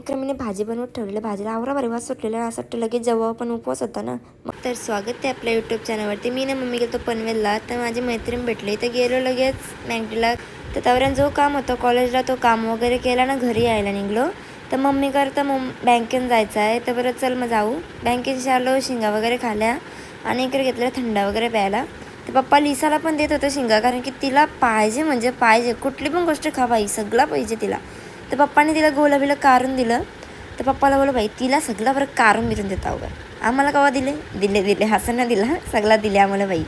क्रमीने भाजी बनवत ठेवलेलं. भाजीला आवरा बरे वास सुटलेला. असं वाटतं लगेच जेव्हा पण उपवास होता ना. मग तर स्वागत आहे आपल्या यूट्यूब चॅनलवरती. मी ना मम्मी गेलो पनवेलला, तर माझी मैत्रीण भेटली. तर गेलो लगेच मॅगडीला. तर त्यावर जो काम होतं कॉलेजला तो काम वगैरे केला ना, घरी यायला निघलो. तर मम्मी करता बँकेत जायचं आहे. तर बरं चल मग जाऊ. बँकेत आलो, शिंगा वगैरे खाल्या आणि इकडे घेतलं थंडा वगैरे प्यायला. तर पप्पा लिसाला पण देत होतं शिंगा, कारण की तिला पाहिजे म्हणजे पाहिजे, कुठली पण गोष्ट खा बाई, सगळं पाहिजे तिला. तर पप्पाने तिला गोलाबिला कारून दिलं. तर पप्पाला बोललं बाई तिला सगळं बरं कारून बिरून देता वगैरे. आम्हाला केव्हा दिले दिले दिले हसना दिला सगळा दिले आम्हाला बाई.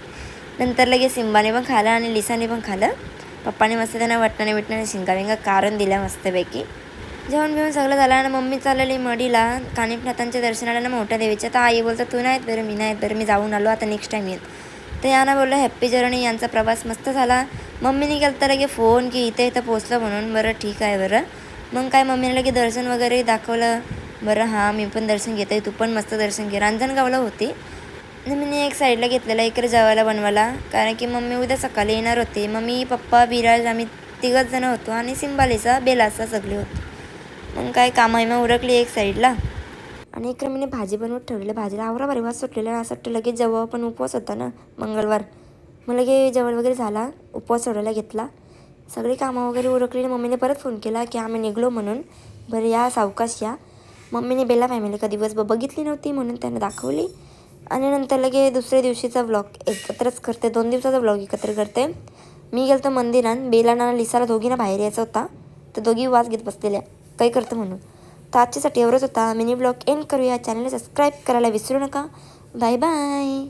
नंतर लगेच सिंबाने पण खालं आणि लिसाने पण खालं. पप्पाने मस्त त्यांना वटणाने शिंगा विंगा कारून दिल्या मस्तपैकी. जेवण बिवून सगळं झालं आणि मम्मी चाललेली मडीला कानिफनाथांच्या दर्शनाला ना, मोठ्या देवीच्या. तर आई बोलतात तू नाहीत बरं, मी नाहीत बरं, मी जाऊन आलो, आता नेक्स्ट टाईम येत. तर यांना बोललं हॅप्पी जर्नी. यांचा प्रवास मस्त झाला. मम्मीने केलं तर लगे फोन की इथं पोचलं म्हणून. बरं ठीक आहे बरं. मग काय मम्मीने लगे दर्शन वगैरे दाखवलं. बरं हां मी पण दर्शन घेते, तू पण मस्त दर्शन घे. रांजणगावला होती. मी एक साईडला घेतलेला इकडे जेवायला बनवायला, कारण की मम्मी उद्या सकाळी येणार होते. मम्मी पप्पा विराज आम्ही 3 जण होतो आणि सिंबालीचा बेलाचा सगळे होतो. मग काय कामाईमा उरकली एक साईडला आणि इकडे मी भाजी बनवत ठेवलेलं. भाजीला आवरा बरे वास सुटलेला. असं वाटतं लगेच जेव्हा पण उपवास होता ना, मंगळवार. मग लगे जेवण वगैरे झाला, उपवास सोडायला घेतला. सगळी कामं वगैरे उरकलेली. मम्मीने परत फोन केला की आम्ही निघलो म्हणून. बरं या सावकाश या. मम्मीने बेला फॅमिली का दिवस बघितली नव्हती म्हणून त्यांना दाखवली. आणि नंतर लगे दुसऱ्या दिवशीचा व्लॉग एकत्रच करते, 2 दिवसाचा व्लॉग एकत्र करते. मी गेलो तर मंदिरात. बेला ना लिसाला दोघींना बाहेर यायचा होता, तर दोघी वास घेत बसलेल्या काही करतं म्हणून. तर आजच्यासाठी एवढंच होता. मिनी ब्लॉग एंड करूया. चॅनलला सबस्क्राईब करायला विसरू नका. Bye bye.